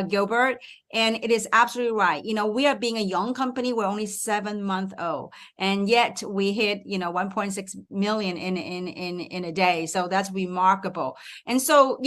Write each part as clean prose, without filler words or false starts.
Gilbert, and it is absolutely right. We are being a young company. We're only 7 months old, and yet we hit 1.6 million in a day. So that's remarkable. And so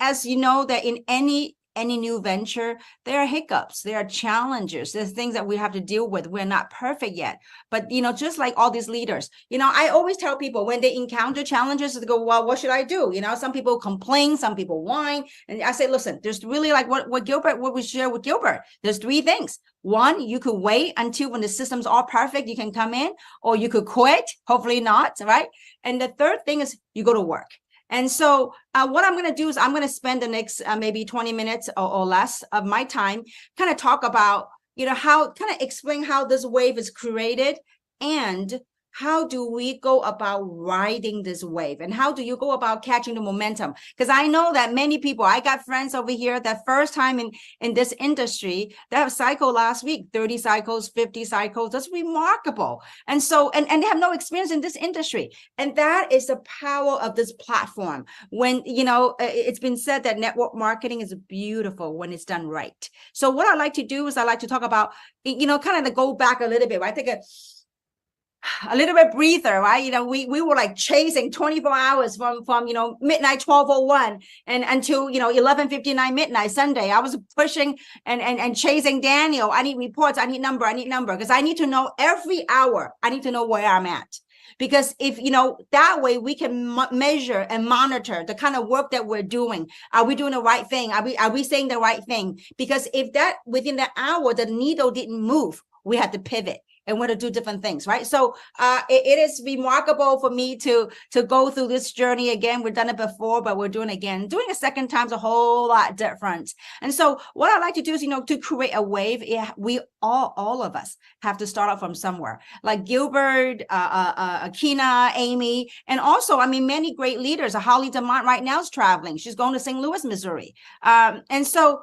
as you know, that in any new venture, there are hiccups, there are challenges, there's things that we have to deal with. We're not perfect yet, but just like all these leaders, I always tell people when they encounter challenges, they go, well, what should I do? Some people complain, some people whine, and I say, listen, there's really like what we share with Gilbert. There's three things. One, you could wait until when the system's all perfect, you can come in, or you could quit, hopefully not, right? And the third thing is you go to work. And so what I'm going to do is I'm going to spend the next maybe 20 minutes or less of my time kind of talk about, how kind of explain how this wave is created and how do we go about riding this wave, and how do you go about catching the momentum? Because I know that many people, I got friends over here that first time in this industry, they have cycled last week, 30 cycles, 50 cycles. That's remarkable. And so, and they have no experience in this industry. And that is the power of this platform. When, it's been said that network marketing is beautiful when it's done right. So what I like to do is I like to talk about, kind of to go back a little bit, right? Take a little bit breather, right? We were like chasing 24 hours from midnight 12:01 and until 11:59 midnight Sunday. I was pushing and chasing Daniel. I need reports. I need number because I need to know every hour. I need to know where I'm at. Because if that way we can measure and monitor the kind of work that we're doing. Are we doing the right thing? Are we saying the right thing? Because if that within the hour the needle didn't move, we had to pivot and want to do different things, right? So it is remarkable for me to go through this journey again. We've done it before, but we're doing it again. Doing a second time is a whole lot different. And so what I like to do is, to create a wave, we all of us have to start out from somewhere. Like Gilbert, Akina, Amy, and also, many great leaders. Holly DeMont right now is traveling. She's going to St. Louis, Missouri. And so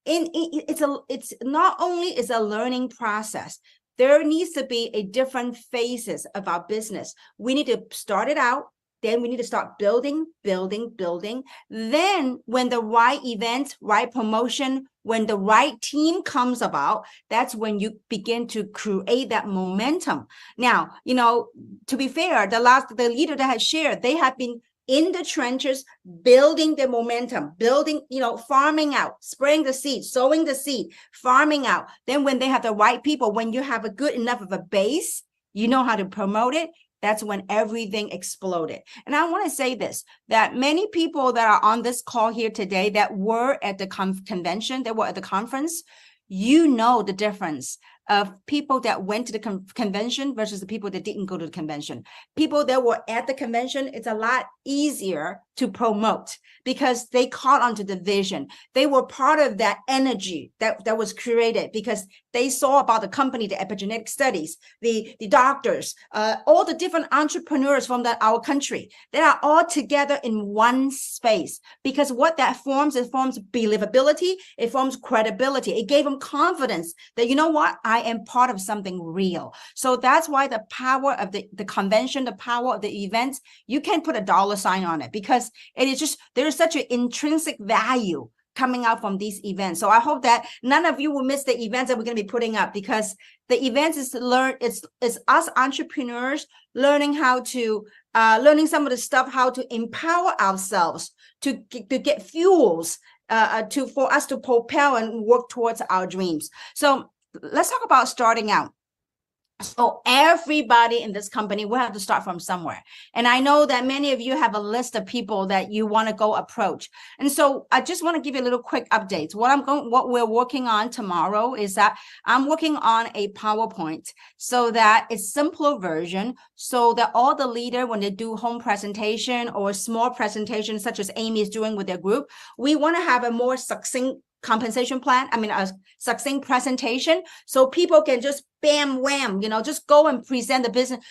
it's not only is a learning process, there needs to be a different phases of our business. We need to start it out, then we need to start building. Then when the right event, right promotion, when the right team comes about, that's when you begin to create that momentum. Now, to be fair, the leader that has shared, they have been in the trenches, building the momentum, farming out, spraying the seed, sowing the seed, farming out. Then when they have the right people, when you have a good enough of a base, you know how to promote it. That's when everything exploded. And I want to say this, that many people that are on this call here today that were at the convention, that were at the conference, the difference of people that went to the convention versus the people that didn't go to the convention. People that were at the convention, it's a lot easier to promote because they caught onto the vision. They were part of that energy that was created because they saw about the company, the epigenetic studies, the doctors, all the different entrepreneurs from our country. They are all together in one space because what that forms, it forms believability, it forms credibility. It gave them confidence that, I am part of something real. So that's why the power of the convention, the power of the events, you can't put a dollar sign on it because it is just, there is such an intrinsic value coming out from these events. So I hope that none of you will miss the events that we're going to be putting up because the events is to learn, it's us entrepreneurs learning how to, learning some of the stuff, how to empower ourselves to get fuels for us to propel and work towards our dreams. So let's talk about starting out. So everybody in this company will have to start from somewhere. And I know that many of you have a list of people that you want to go approach. And so I just want to give you a little quick update. What we're working on tomorrow is that I'm working on a PowerPoint so that it's simpler version so that all the leader, when they do home presentation or small presentation, such as Amy is doing with their group, we want to have a more succinct compensation plan, a succinct presentation, so people can just bam, wham, just go and present the business,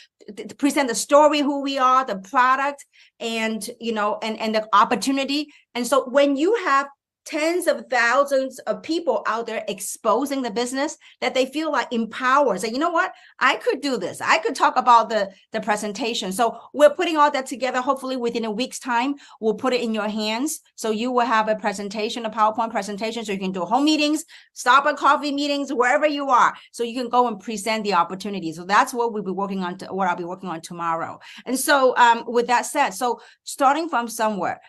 present the story, who we are, the product, and, and the opportunity. And so when you have tens of thousands of people out there exposing the business that they feel like empowered. So you know what? I could do this. I could talk about the presentation. So we're putting all that together. Hopefully within a week's time, we'll put it in your hands. So you will have a presentation, a PowerPoint presentation. So you can do home meetings, Starbucks coffee meetings, wherever you are. So you can go and present the opportunity. So that's what we'll be working on, what I'll be working on tomorrow. And so with that said, so starting from somewhere,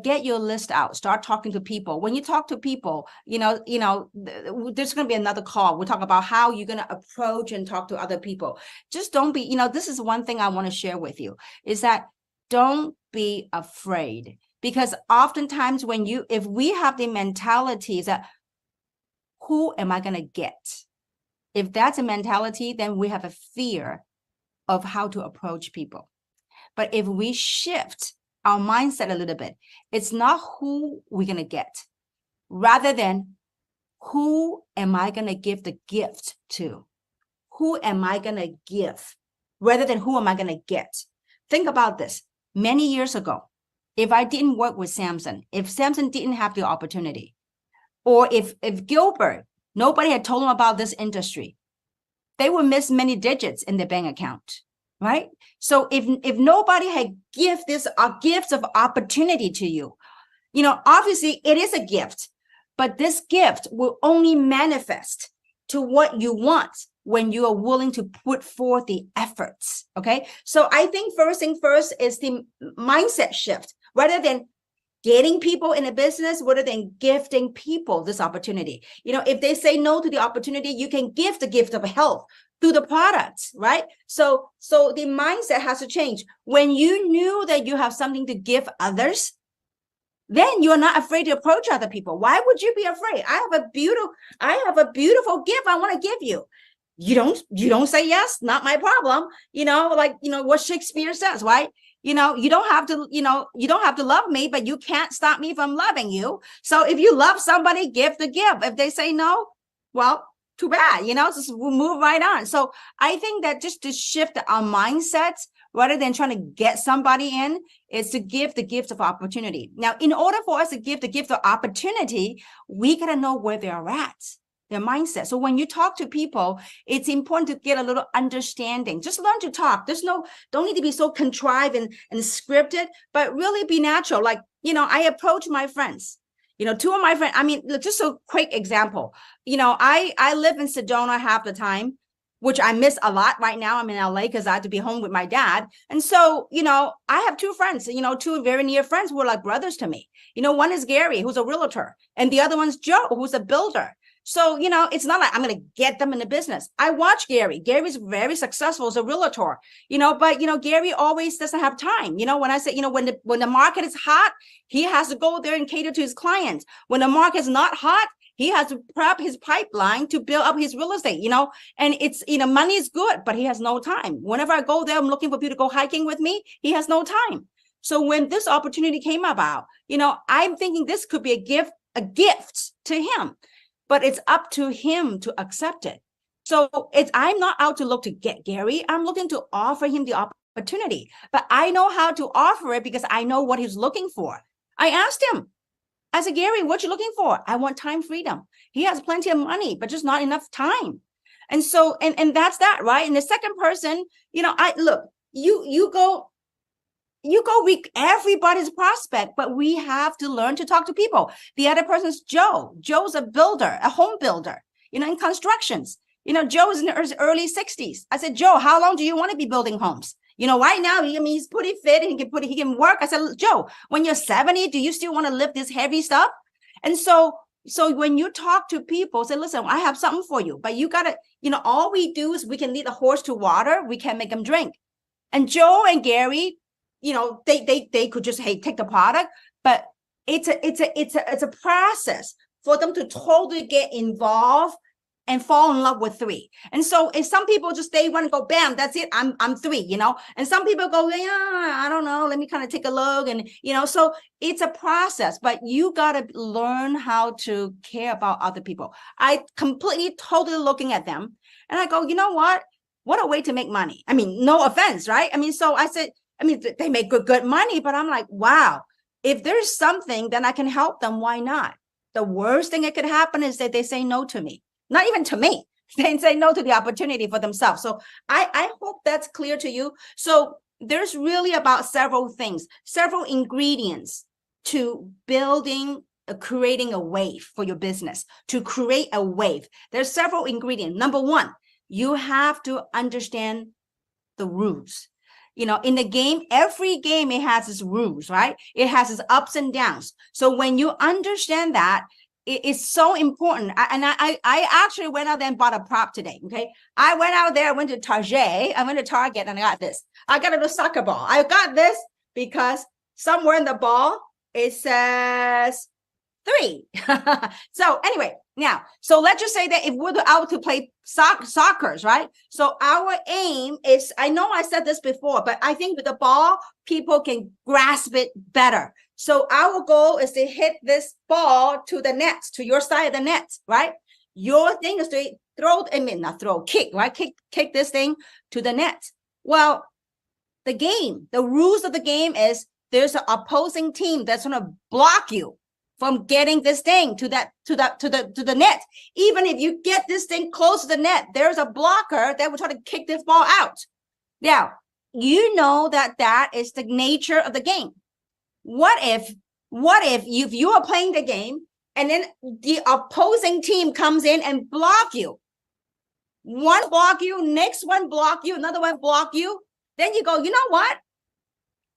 get your list out, start talking to people. When you talk to people, there's going to be another call. We'll talk about how you're going to approach and talk to other people. Just don't be, this is one thing I want to share with you, is that don't be afraid. Because oftentimes if we have the mentality that, who am I going to get? If that's a mentality, then we have a fear of how to approach people. But if we shift our mindset a little bit, it's not who we're going to get, rather than who am I going to give the gift to? Who am I going to give, rather than who am I going to get? Think about this. Many years ago, if I didn't work with Samson, if Samson didn't have the opportunity, or if Gilbert, nobody had told him about this industry, they would miss many digits in their bank account. Right? So if nobody had gifts of opportunity to you, obviously it is a gift, but this gift will only manifest to what you want when you are willing to put forth the efforts. Okay. So I think first thing first is the mindset shift, rather than getting people in a business, rather than gifting people this opportunity. If they say no to the opportunity, you can give the gift of health through the products, right? So the mindset has to change. When you knew that you have something to give others, then you're not afraid to approach other people. Why would you be afraid? I have a beautiful gift I want to give you. You don't say yes, not my problem. What Shakespeare says, right? You don't have to love me, but you can't stop me from loving you. So if you love somebody, give the gift. If they say no, well, too bad, just we'll move right on. So I think that just to shift our mindsets, rather than trying to get somebody in, is to give the gift of opportunity. Now, in order for us to give the gift of opportunity, we got to know where they're at, their mindset. So when you talk to people, it's important to get a little understanding. Just learn to talk. Don't need to be so contrived and scripted, but really be natural. Like, I approach my friends. Two of my friends, just a quick example. I live in Sedona half the time, which I miss a lot right now. I'm in LA because I had to be home with my dad. And so, I have two friends, two very near friends who are like brothers to me. One is Gary, who's a realtor, and the other one's Joe, who's a builder. So, it's not like I'm going to get them in the business. I watch Gary. Gary's very successful as a realtor, but, Gary always doesn't have time. When I say, when the market is hot, he has to go there and cater to his clients. When the market is not hot, he has to prep his pipeline to build up his real estate, and it's, money is good, but he has no time. Whenever I go there, I'm looking for people to go hiking with me. He has no time. So when this opportunity came about, I'm thinking this could be a gift to him. But it's up to him to accept it. So I'm not out to look to get Gary. I'm looking to offer him the opportunity. But I know how to offer it because I know what he's looking for. I asked him, I said, Gary, what you looking for? I want time freedom. He has plenty of money, but just not enough time. And so, and that's that, right? And the second person, you go read everybody's prospect, but we have to learn to talk to people. The other person's Joe. Joe's a builder, a home builder, in constructions. Joe is in his early 60s. I said, Joe, how long do you want to be building homes? Right now, he's pretty fit and he can work. I said, Joe, when you're 70, do you still want to lift this heavy stuff? And so when you talk to people, say, listen, I have something for you, but you got to, all we do is we can lead a horse to water. We can't make them drink. And Joe and Gary, they could just, hey, take the product, but it's a process for them to totally get involved and fall in love with three. And so if some people just, they want to go, bam, that's it. I'm three, and some people go, yeah, I don't know. Let me kind of take a look. And, so it's a process, but you got to learn how to care about other people. I totally looking at them and I go, you know what a way to make money. No offense, right? So I said, they make good money, but I'm like, wow, if there's something, then I can help them. Why not? the worst thing that could happen is that they say no to me. Not even to me. They say no to the opportunity for themselves. So I hope that's clear to you. So there's really about several things, several ingredients to building, creating a wave for your business. To create a wave, there's several ingredients. Number one, you have to understand the rules. In the game, every game, it has its rules, right? It has its ups and downs. So when you understand that, it's so important. I actually went out there and bought a prop today. Okay. I went out there, I went to Target, and I got this. I got a little soccer ball. I got this because somewhere in the ball, it says 3. So anyway, now, so let's just say that if we're out to play soccer, right? So our aim is, I know I said this before, but I think with the ball, people can grasp it better. So our goal is to hit this ball to the net, to your side of the net, right? Your thing is to kick, right? Kick this thing to the net. Well, the rules of the game is there's an opposing team that's going to block you from getting this thing to the net. Even if you get this thing close to the net, there's a blocker that will try to kick this ball out. Now, you know that is the nature of the game. What if you are playing the game and then the opposing team comes in and block you? One block you, next one block you, another one block you. Then you go, you know what?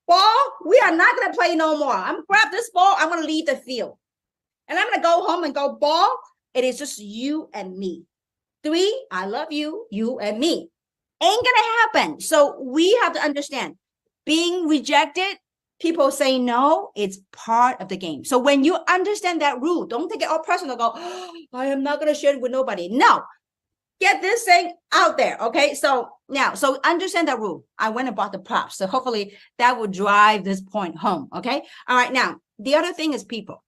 Ball, we are not going to play no more. I'm going to grab this ball. I'm going to leave the field. And I'm going to go home and go, ball, it is just you and me. 3, I love you, you and me. Ain't going to happen. So we have to understand, being rejected, people say no, it's part of the game. So when you understand that rule, don't take it all personal. Go, oh, I am not going to share it with nobody. No, get this thing out there. Okay. So now, so understand that rule. I went and bought the props. So hopefully that will drive this point home. Okay. All right. Now, the other thing is people.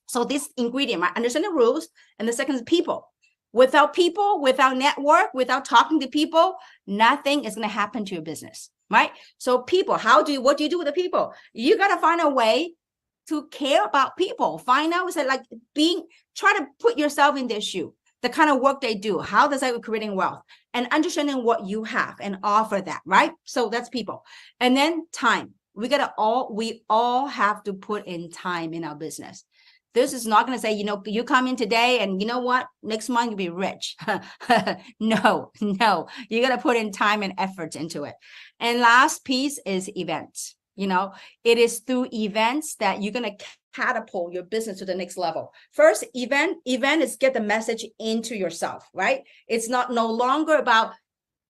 So this ingredient, I understand the rules. And the second is people. Without network, without talking to people, nothing is going to happen to your business. Right? So people, what do you do with the people? You got to find a way to care about people. Find out, try to put yourself in their shoe, the kind of work they do. How does that creating wealth and understanding what you have and offer that, right? So that's people. And then time. We all have to put in time in our business. This is not going to say, you come in today and you know what, next month you'll be rich. No, you got to put in time and effort into it. And last piece is events. It is through events that you're going to catapult your business to the next level. First, event is get the message into yourself, right? It's no longer about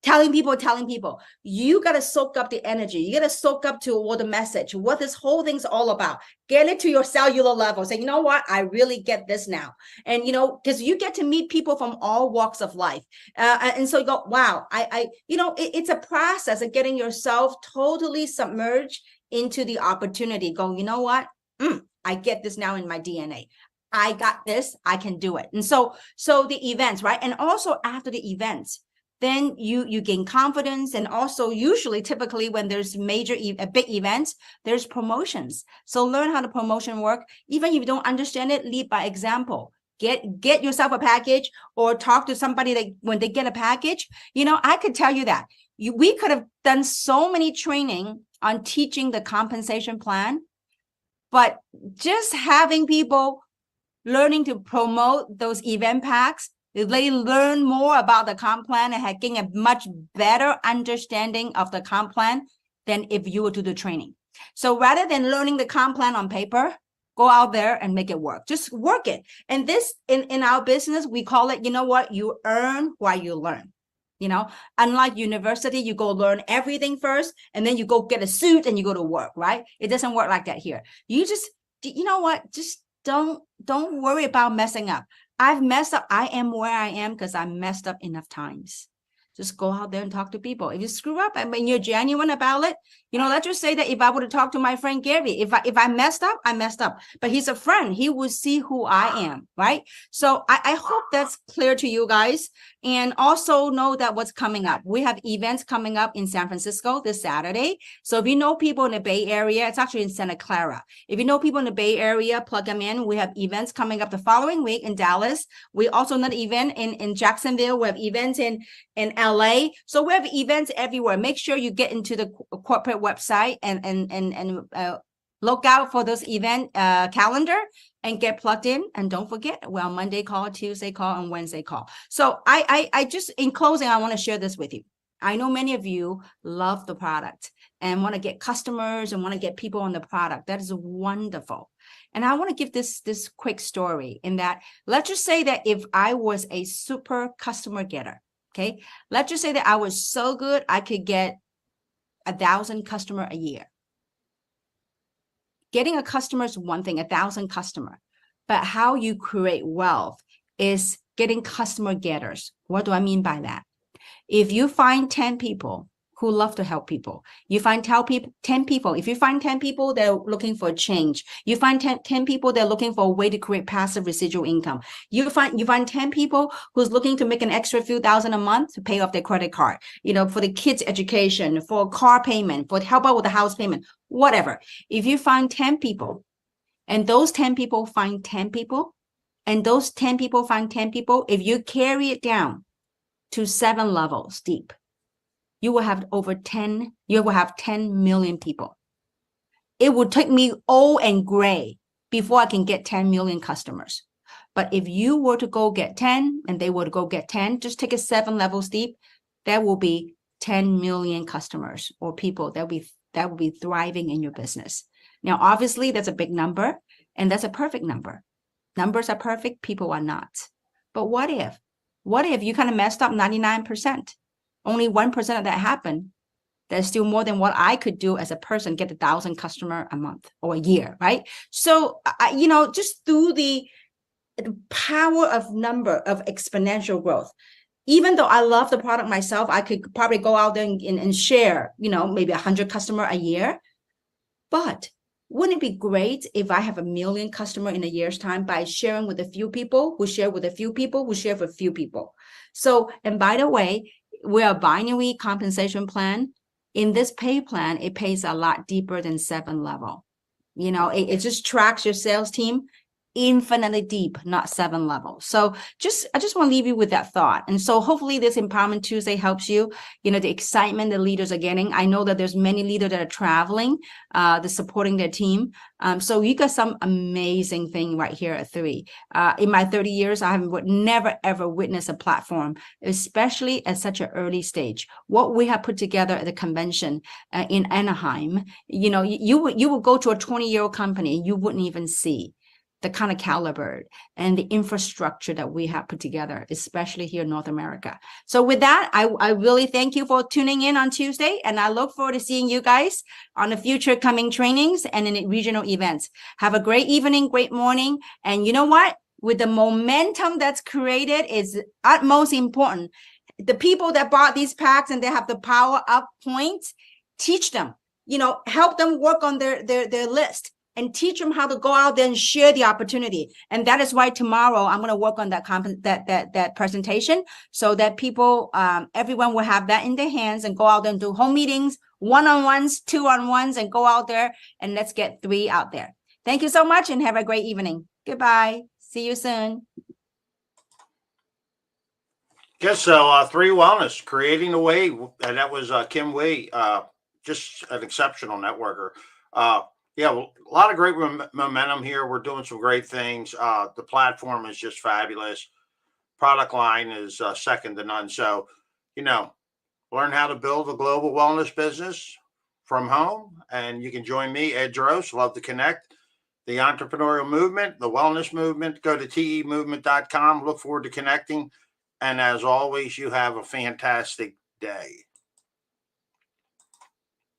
telling people. You got to soak up the energy. You got to soak up to what the message, what this whole thing's all about. Get it to your cellular level. Say, you know what? I really get this now. And, because you get to meet people from all walks of life. And so you go, wow, it's a process of getting yourself totally submerged into the opportunity. Going, you know what? I get this now in my DNA. I got this. I can do it. And so the events, right? And also after the events, then you gain confidence. And also typically when there's big events, there's promotions. So learn how the promotion work. Even if you don't understand it, lead by example. Get yourself a package or talk to somebody that when they get a package, I could tell you that we could have done so many training on teaching the compensation plan, but just having people learning to promote those event packs, they learn more about the comp plan and getting a much better understanding of the comp plan than if you were to do the training. So rather than learning the comp plan on paper, go out there and make it work. Just work it. And this in our business, we call it, you earn while you learn. Unlike university, you go learn everything first, and then you go get a suit and you go to work, right? It doesn't work like that here. You just, just don't worry about messing up. I've messed up. I am where I am because I messed up enough times. Just go out there and talk to people. If you screw up, I mean, you're genuine about it. Let's just say that if I were to talk to my friend Gary, if I messed up, I messed up. But he's a friend. He will see who I am, right? So I hope that's clear to you guys. And also know that what's coming up. We have events coming up in San Francisco this Saturday. So if you know people in the Bay Area, it's actually in Santa Clara. If you know people in the Bay Area, plug them in. We have events coming up the following week in Dallas. We also have an event in Jacksonville. We have events in LA. So we have events everywhere. Make sure you get into the corporate website and look out for those event calendar and get plugged in. And don't forget, we're on Monday call, Tuesday call, and Wednesday call. So I just, in closing, I want to share this with you. I know many of you love the product and want to get customers and want to get people on the product. That is wonderful. And I want to give this quick story in that, let's just say that if I was a super customer getter, okay, let's just say that I was so good, I could get 1,000 customers a year. Getting a customer is one thing, 1,000 customers, but how you create wealth is getting customer getters. What do I mean by that? If you find 10 people who love to help people, you find 10 people. If you find 10 people that are looking for a change, you find 10 people that are looking for a way to create passive residual income. You find 10 people who's looking to make an extra few thousand a month to pay off their credit card, for the kids' education, for car payment, for help out with the house payment, whatever. If you find 10 people and those 10 people find 10 people and those 10 people find 10 people, if you carry it down to 7 levels deep, you will have 10 million people. It would take me old and gray before I can get 10 million customers. But if you were to go get 10 and they were to go get 10, just take it 7 levels deep, there will be 10 million customers or people that will be thriving in your business. Now, obviously, that's a big number and that's a perfect number. Numbers are perfect, people are not. But what if you kind of messed up 99%? Only 1% of that happened. There's still more than what I could do as a person, get 1,000 customers a month or a year, right? So, just through the power of number of exponential growth, even though I love the product myself, I could probably go out there and share, maybe 100 customers a year. But wouldn't it be great if I have 1 million customers in a year's time by sharing with a few people who share with a few people who share with a few people? So, and by the way, we're a binary compensation plan. In this pay plan, it pays a lot deeper than 7 level. It just tracks your sales team infinitely deep, not 7 levels. So I just want to leave you with that thought. And so hopefully this Empowerment Tuesday helps you, the excitement the leaders are getting. I know that there's many leaders that are traveling, they're supporting their team. So you got some amazing thing right here at 3. In my 30 years, I have never, ever witnessed a platform, especially at such an early stage. What we have put together at the convention in Anaheim, you would go to a 20-year-old company, you wouldn't even see the kind of caliber and the infrastructure that we have put together, especially here in North America. So with that, I really thank you for tuning in on Tuesday, and I look forward to seeing you guys on the future coming trainings and in regional events. Have a great evening, great morning. And you know what? With the momentum that's created is utmost important. The people that bought these packs and they have the power up points, teach them, help them work on their list. And teach them how to go out there and share the opportunity. And that is why tomorrow I'm going to work on that presentation so that people, everyone will have that in their hands and go out there and do home meetings, one-on-ones, two-on-ones, and go out there and let's get 3 out there. Thank you so much and have a great evening. Goodbye. See you soon. Yes, so 3 Wellness, creating the way, and that was Kim Wei, just an exceptional networker. Yeah, well, a lot of great momentum here. We're doing some great things. The platform is just fabulous. Product line is second to none. So, learn how to build a global wellness business from home. And you can join me, Ed Drost. Love to connect. The entrepreneurial movement, the wellness movement. Go to temovement.com. Look forward to connecting. And as always, you have a fantastic day.